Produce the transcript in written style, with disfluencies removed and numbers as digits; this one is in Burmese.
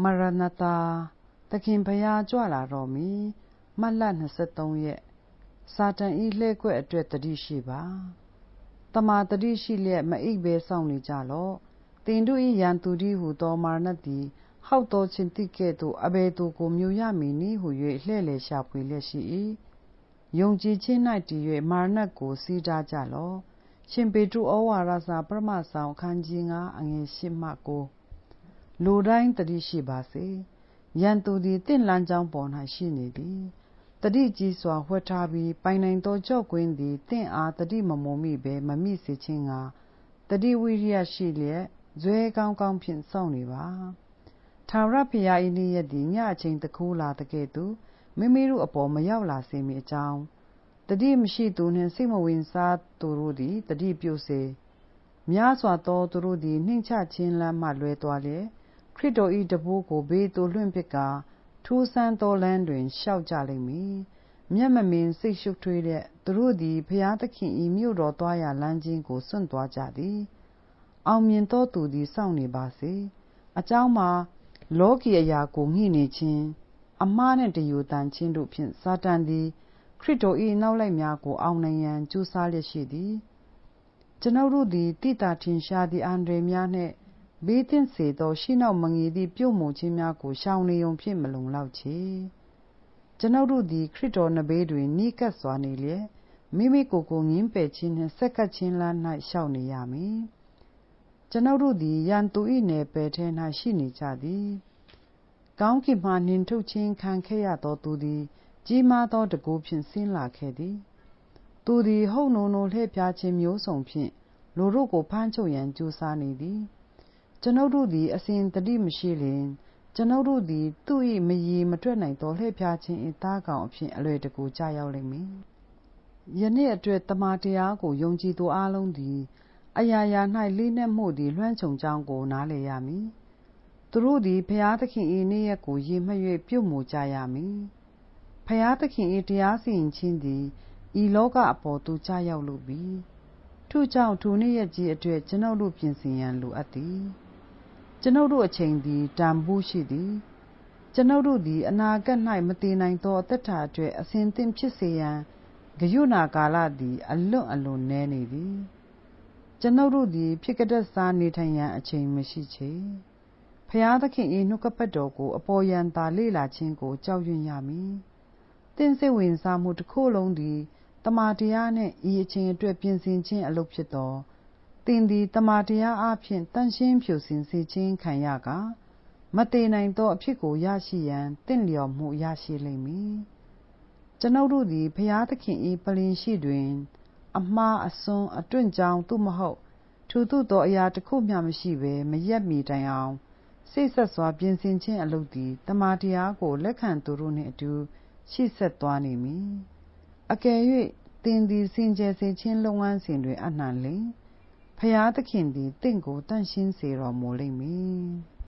မရဏတာသခင်ဘုရားကြွလာတော်မူမတ်လ23ရက်စာတန်ဤလှဲ့ကွက်အတွက်တတိရှိပါတမာတတိရှိလျက်မအိပ်ဘဲစောင့်နေကြလော့တင်တို့ဤရန်သူသည်ဟူသောမာရဏသည်ဟောက်တော်ချင်းတိကဲ့သို့အဘယ်သူကိုမြူရမည်နည်းဟု၍လှဲ့လေရှာဖွေလျက်ရှိ၏ယုံကြည်ခြင်း၌တည်၍မာရဏကိုစီးတားကြလော့ရှင်ပေတရုဩဝါဒစာပထမဆောင်အခန်းကြီး9အငယ်10မှ9လူတိုင်းတတိရှိပါစေရန်သူသည်တင့်လမ်းကြောင်းပေါ်၌ရှိနေသည်တတိကြီးစွာဝှက်ထားပြီးပိုင်နိုင်သောကြော့ကွင်းသည်တင့်အားတတိမမုံမိဘဲမမိစေခြင်းကတတိဝိရိယရှိလျက်ဇွဲကောင်းကောင်းဖြင့်စောင့်နေပါထာဝရဘုရား၏နေ့ရက်သည်ညအချိန်တခိုးလာတကဲ့သို့မိမိတို့အပေါ်မရောက်လာစေမည်အကြောင်းတတိမရှိသူနှင့်စိတ်မဝင်စားသူတို့သည်တတိပြုစေများစွာသောသူတို့သည်နှိမ့်ချခြင်းလမ်းမှလွဲသွားလျက်ခရစ်တော်၏တဘိုးကိုဘေးသို့လွှင့်ပစ်ကာထူးဆန်းသောလမ်းတွင်ရှောက်ကြလိမ့်မည်မျက်မမြင်စိတ်ရှုပ်ထွေးတဲ့သူတို့သည်ဘုရားသခင်၏မြို့တော်သွားရာလမ်းချင်းကိုစွန့်သွားကြသည်အောင်မြင်သောသူသည်စောင့်နေပါစေအကြောင်းမှာလောကီအရာကိုငှိနေခြင်းအမှားနှင့်တယူတန်ခြင်းတို့ဖြင့်စာတန်သည်ခရစ်တော်၏နောက်လိုက်များကိုအောင်နိုင်ရန်ကြိုးစားလျက်ရှိသည်ကျွန်ုပ်တို့သည်တိတာထင်ရှားသည့်အန္တရာယ်များနှင့်ဘေးသင့်စေသောရှိနောက်မငြီသည့်ပြုတ်မှုခြင်းများကိုရှောင်နေုံဖြင့်မလုံလောက်ချေကျွန်ုပ်တို့သည်ခရစ်တော်နဘေးတွင်နီးကပ်စွာနေလျက်မိမိကိုယ်ကိုငြင်းပယ်ခြင်းနှင့်ဆက်ကပ်ခြင်းလမ်း၌ရှောက်နေရမည်ကျွန်ုပ်တို့သည်ရန်သူ၏နယ်ပယ်ထဲ၌ရှိနေကြသည်ကောင်းကင်မှနှင်ထုတ်ခြင်းခံခဲ့ရသောသူသည်ကြီးမားသောတန်ခိုးဖြင့်ဆင်းလာခဲ့သည်သူသည်ဟုတ်နိုးနိုးလှည့်ဖြားခြင်းမျိုးစုံဖြင့်လူတို့ကိုဖမ်းချုပ်ရန်ကြိုးစားနေသည်ကျွန်ုပ်တို့သည်အစဉ်တတိမရှိလျှင်ကျွန်ုပ်တို့သည်သူ၏မရည်မတွက်နိုင်သောလှည့်ဖြားခြင်း၏သားကောင်အဖြစ်အလွယ်တကူကျရောက်လိမ့်မည်ယနေ့အတွက်တမန်တရားကိုယုံကြည်သူအလုံးသည်အရာရာ၌လေးနက်မှုသည်လွှမ်းခြုံကြောင်းကိုနားလည်ရမည်သူတို့သည်ဘုရားသခင်၏နေ့ရက်ကိုရည်မှတ်၍ပြုမှုကြရမည်ဘုရားသခင်၏တရားစီရင်ခြင်းသည်ဤလောကအပေါ်သို့ကျရောက်လိုပြီထို့ကြောင့်ထိုနေ့ရက်ကြီးအတွက်ကျွန်ုပ်တို့ပြင်ဆင်ရန်လိုအပ်သည်ကျွန်ုပ်တို့အချိန်သည်တန်ဖိုးရှိသည်ကျွန်ုပ်တို့သည်အနာဂတ်၌မတည်နိုင်သောအသက်တာအတွက်အစဉ်သင့်ဖြစ်စေရန်ဂရုဏာကာလသည်အလွန်နည်းနေသည်ကျွန်ုပ်တို့သည်ဖြစ်ကတတ်စားနေထိုင်ရန်အချိန်မရှိချေဖျားသခင်၏နှုတ်ကပတ်တော်ကိုအပေါ်ယံသာလေ့လာခြင်းကိုကြောက်ရွံ့ရမည်သင်စိတ်ဝင်စားမှုတစ်ခုလုံးသည်တမန်တရားနှင့်ဤအချိန်အတွက်ပြင်ဆင်ခြင်းအလုပ်ဖြစ်သောသင်သည်တမန်တရားအပြင်တန်ရှင်းဖြူစင်စေခြင်းခံရကာမတည်နိုင်သောအဖြစ်ကိုရရှိရန်တင့်လျော်မှုရရှိလိမ့်မည်ကျွန်ုပ်တို့သည်ဘုရားသခင်၏ပလင်ရှိတွင်အမှားအစွန်းအတွန့်ကြောင်းသို့မဟုတ်ထိုသို့သောအရာတစ်ခုမျှမရှိဘဲမရက်မီတိုင်အောင်စိတ်ဆက်စွာပြင်ဆင်ခြင်းအလုပ်သည်တမန်တရားကိုလက်ခံသူတို့နှင့်အတူရှိဆက်သွားနေမည်အကယ်၍သင်သည်စင်ကြယ်စေခြင်းလုပ်ငန်းစဉ်တွင်အနှံလျှင်ဘုရားသခင်သည်သင်ကိုတန့်ရှင်းစေတော်မူလိမ့်မည်